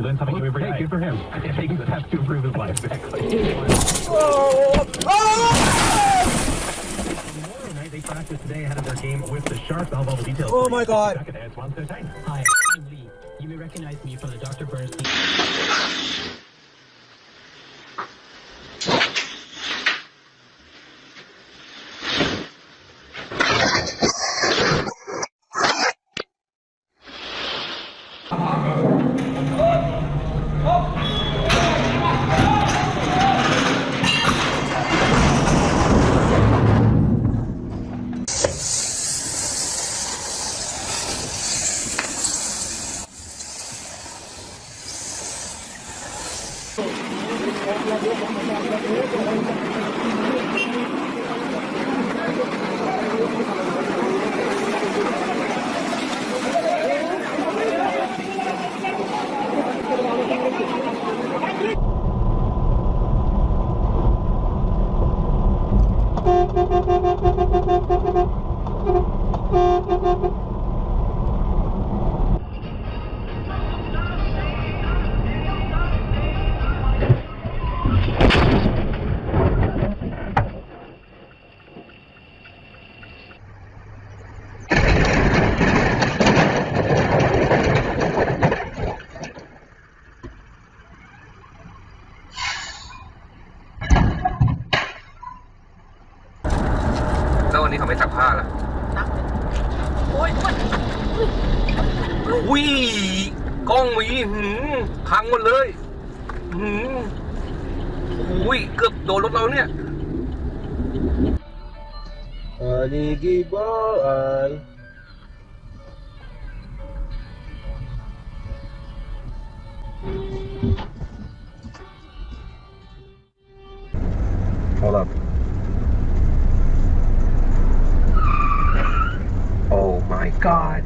then something every day. Good for him. Taking steps to improve his life. Exactly. Tomorrow night they practice today ahead of their game with the Sharks. I'll have all the details. Oh my God. It's 1:13. Hi, I'm Lee. You may recognize me from the Dr. Burns. แล้ววันนี้เขาไม่ซักผ้าล่ะวิ่กล้องมีพังหมดเลยวิ่เกือบโดนรถเราเนี่ยHold up. Oh my God.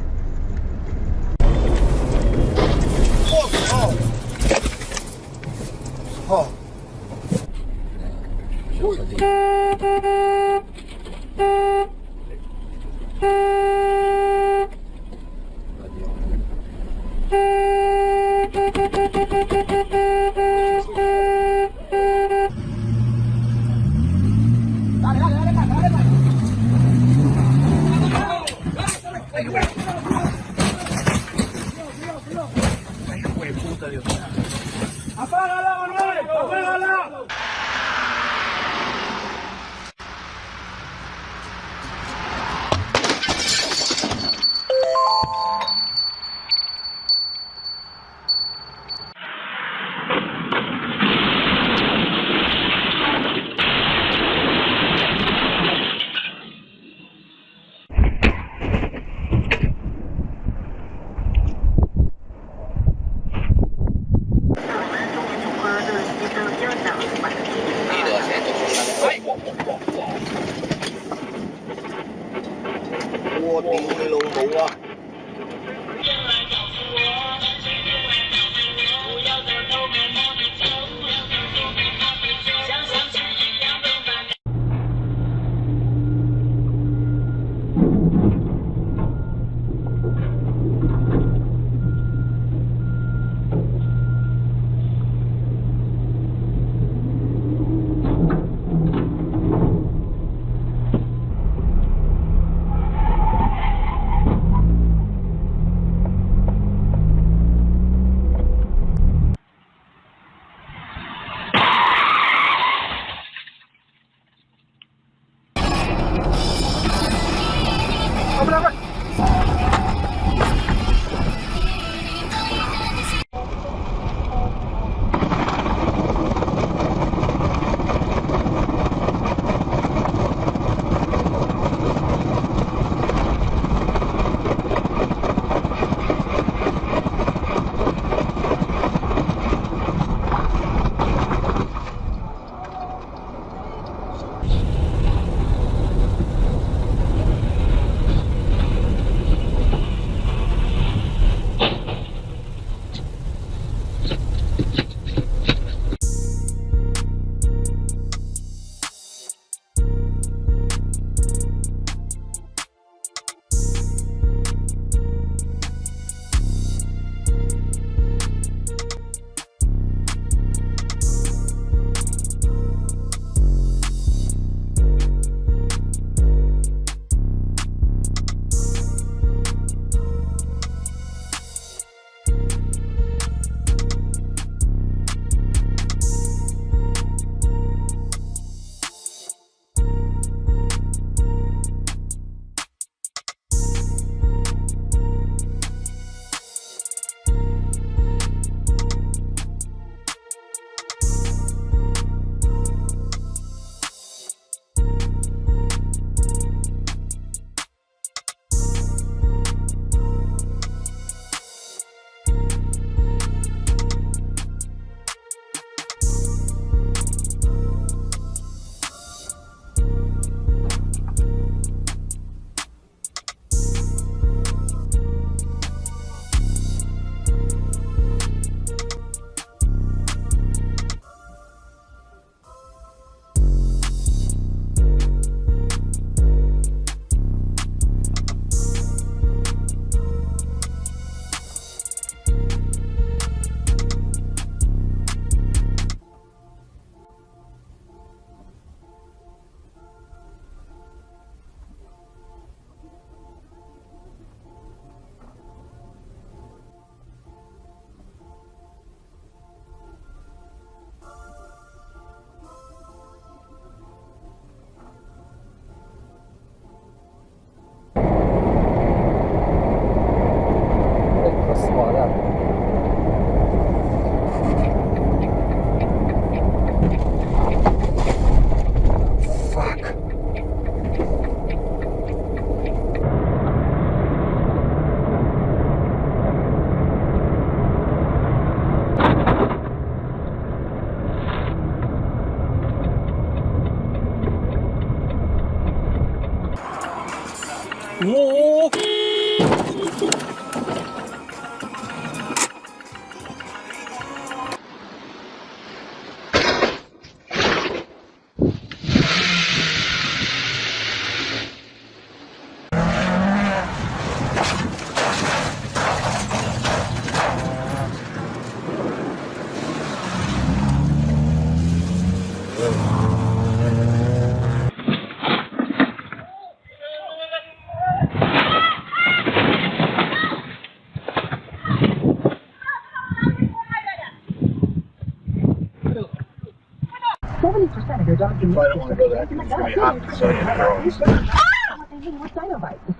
40% of your dog's immune I don't want to go there because it's going to be hot and so it's gross.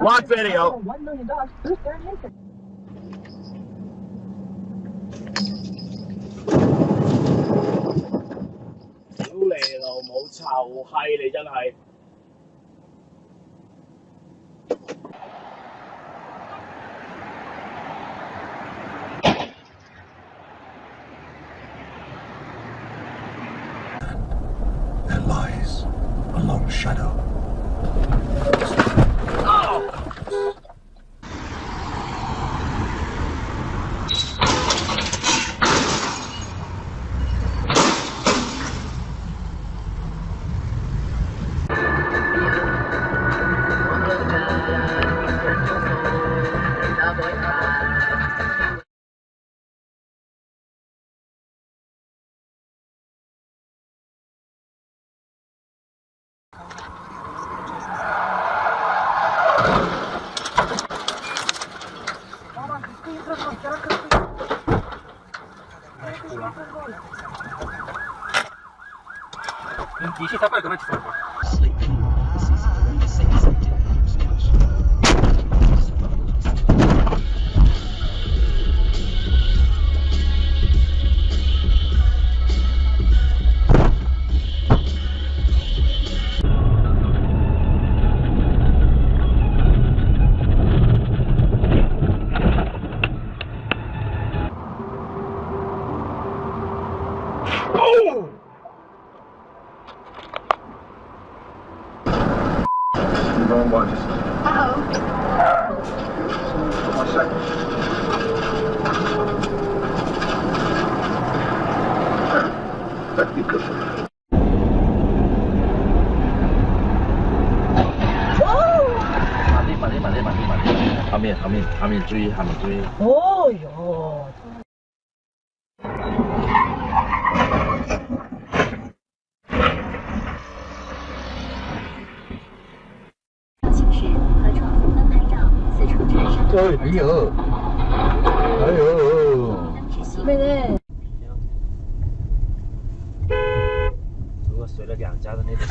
Lock video. 1 million dogs boost their immune system. 屌你老母臭閪你真係！There lies a long shadow. DC tapar kena cepat. Wrong ones. Uh-oh. One second. That'd be good for me. Whoa! 后面注意，注意。哦哟。请示和窗户分拍照，此处产生。哎呦，哎呦，妹妹。如果随了两家的那种。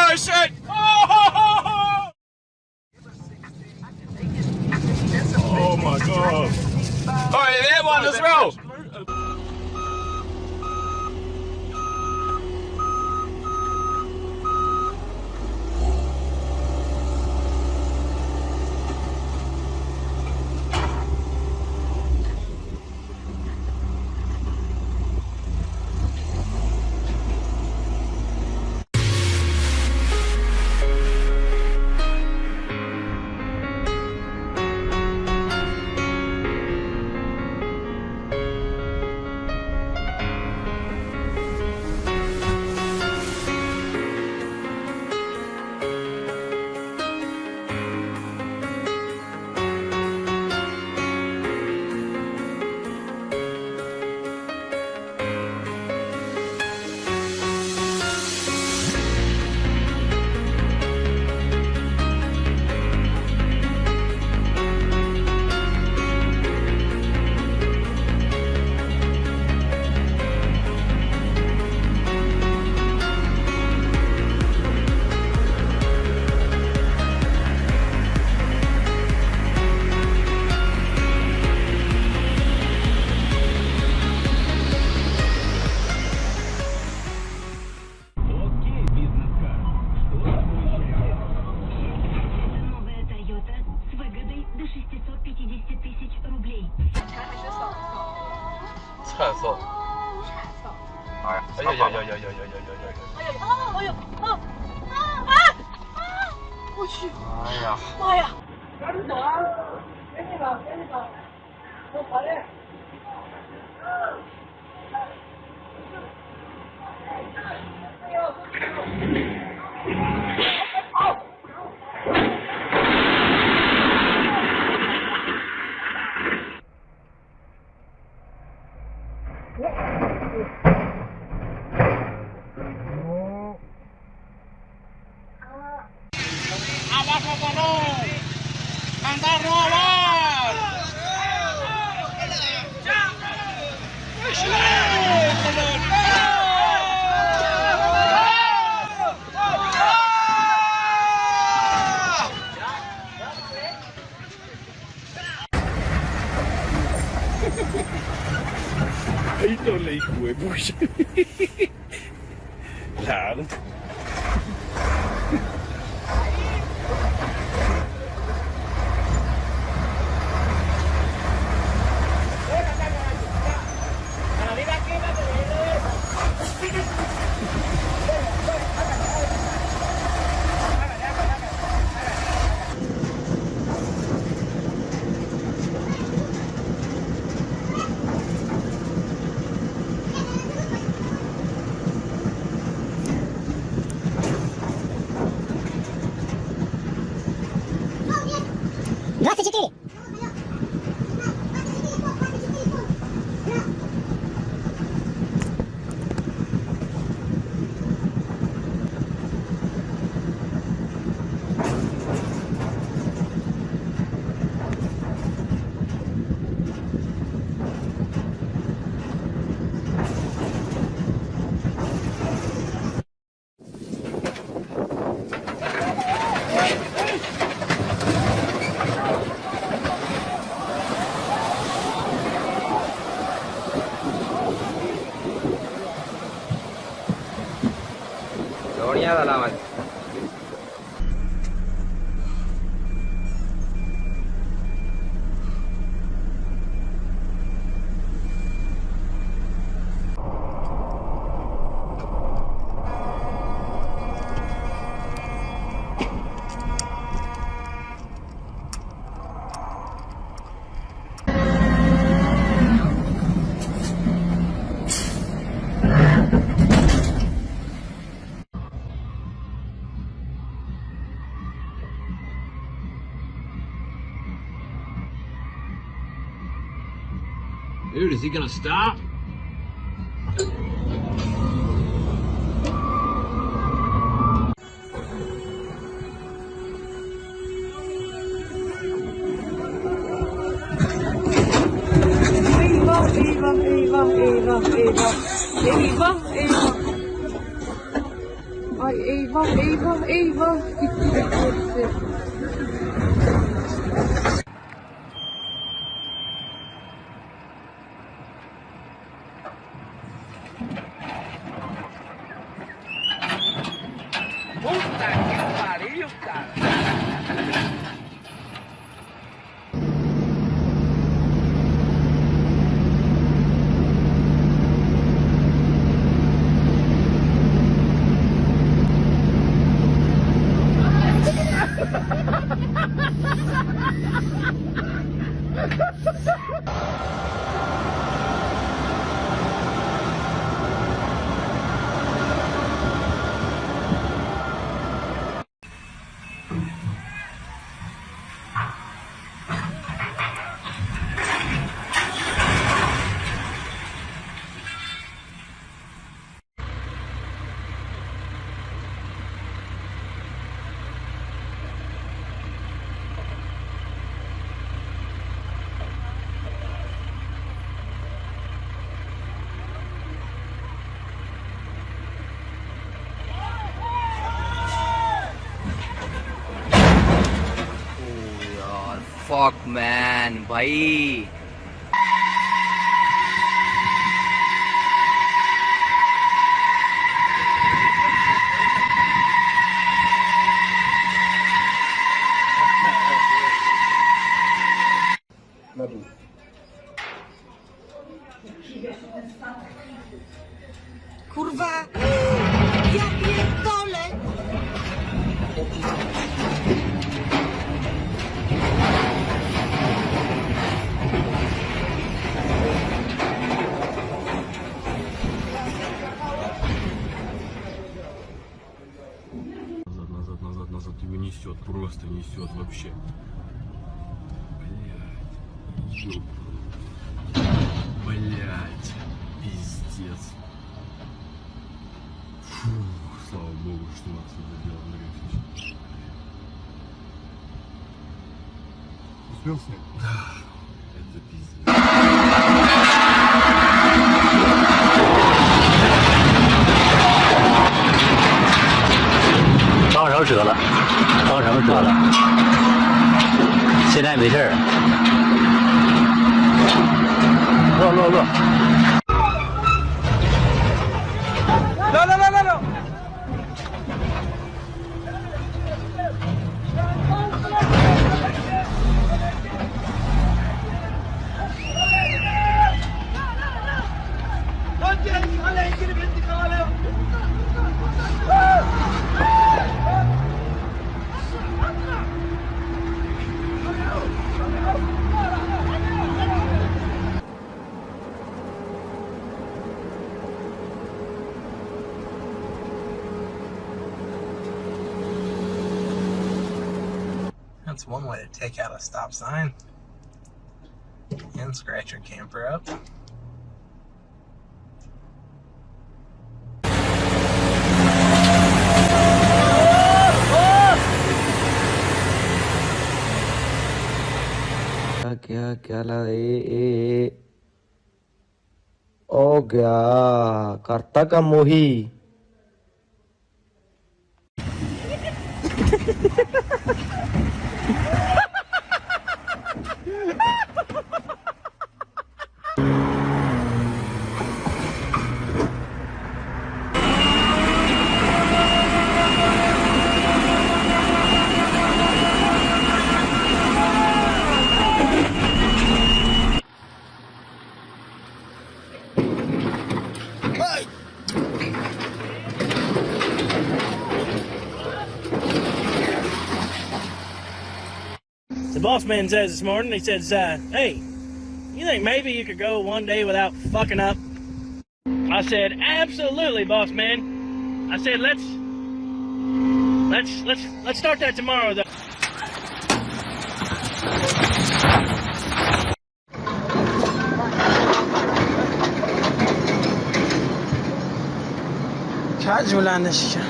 Oh shit! Oh my god! Alright, that one as well. Transfer。哎呀，哎呀呀呀呀呀呀呀呀！哎呦，我去！哎呀，妈呀！赶紧走啊！给你吧，我跑嘞。Ahí no le hijo de pucha. Claro. बढ़िया सलामत Dude, is he gonna stop? Eyvah, eyvah, eyvah, eyvah, eyvah. Eyvah, eyvah. Ay eyvah, eyvah, eyvah. Gitti hepsi. Puta que pariu, cara. Fuck man, भाई Kurwa! Ja pierdolę! несет вообще. Блядь. Ёп. Блядь. Пиздец. Фу, слава богу, что нас это дело сейчас. Успел снять? Да. Это пиздец.帮手折了，帮手折了，现在没事儿。落。لا That's one way to take out a stop sign and scratch your camper up. क्या ला दे ओ गया करता का मोही The boss man says this morning, he says, hey, you think maybe you could go one day without fucking up? I said, absolutely, boss man. I said, let's start that tomorrow, though. Casual on this shit.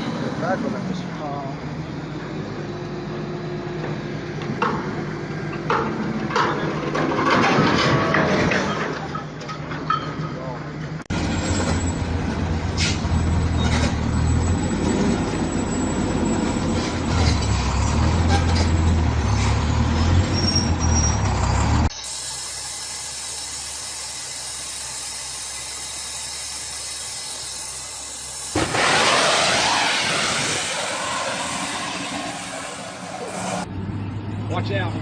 Watch out.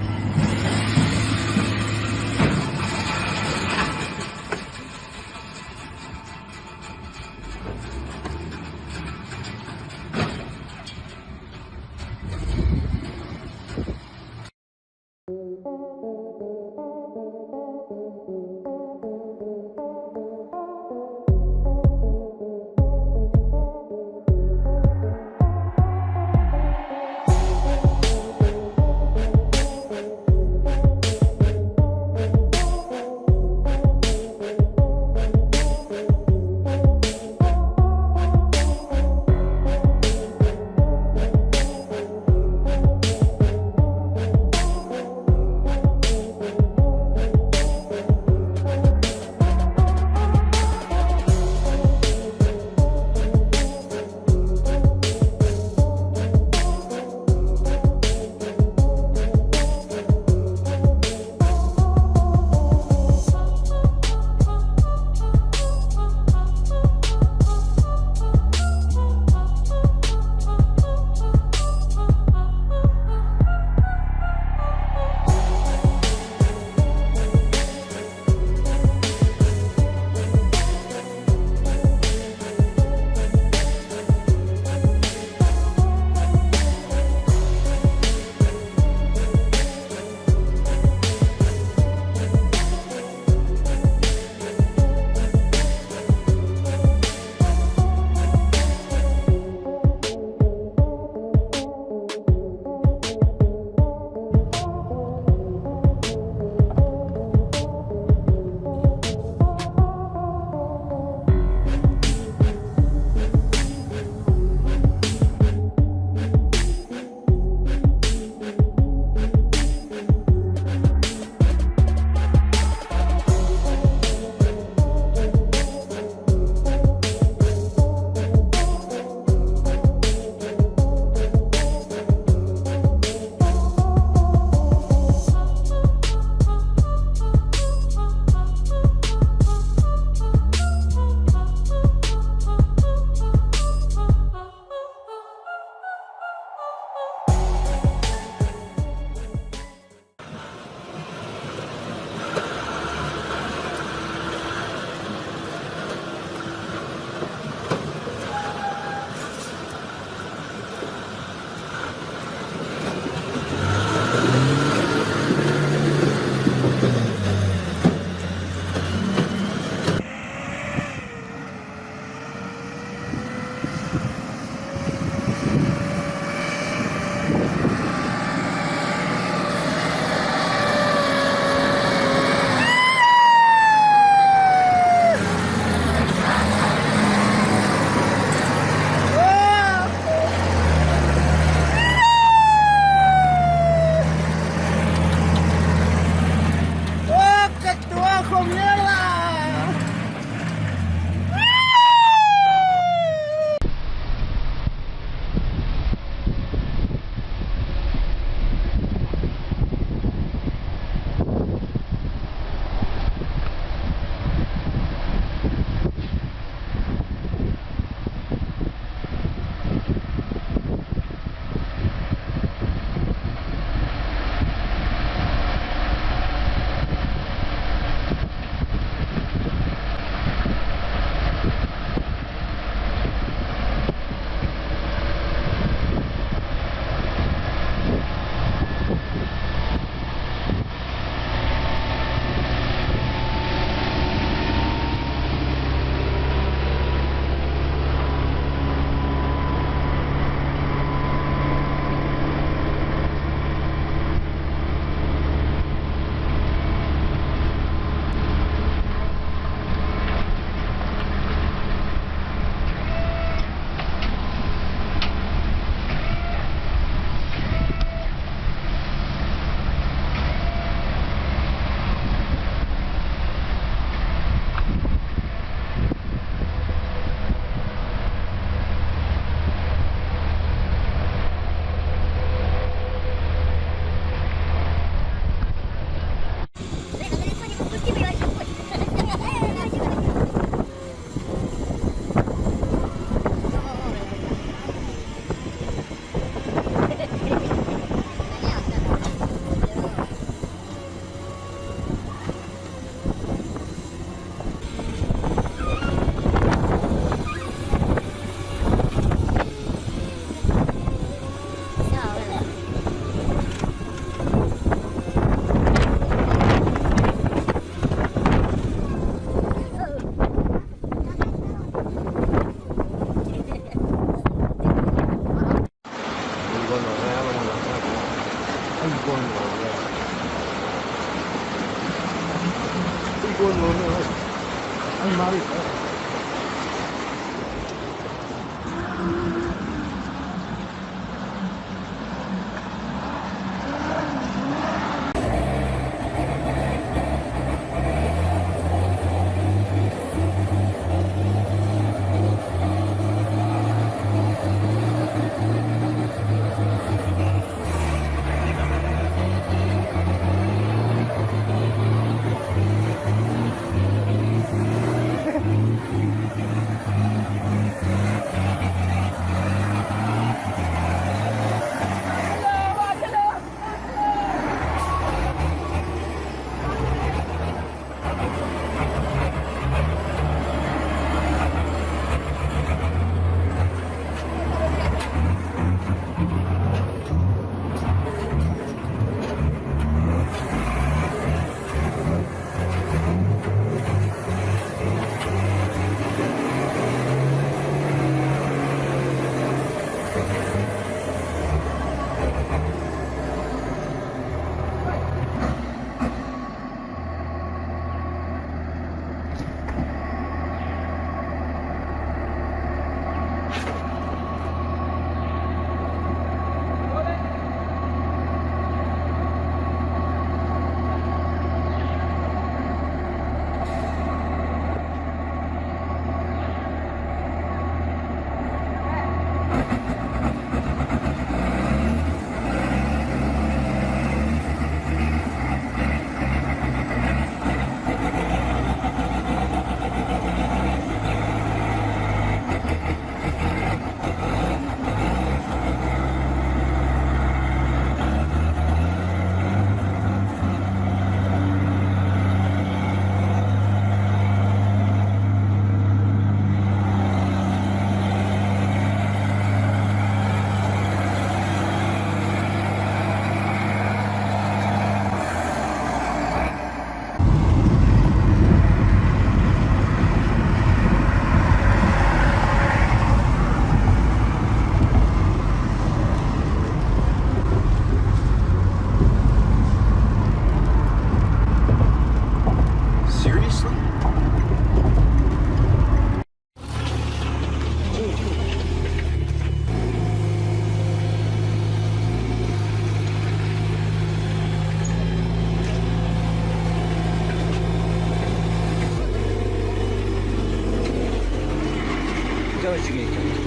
Hay más de todo. Давайте,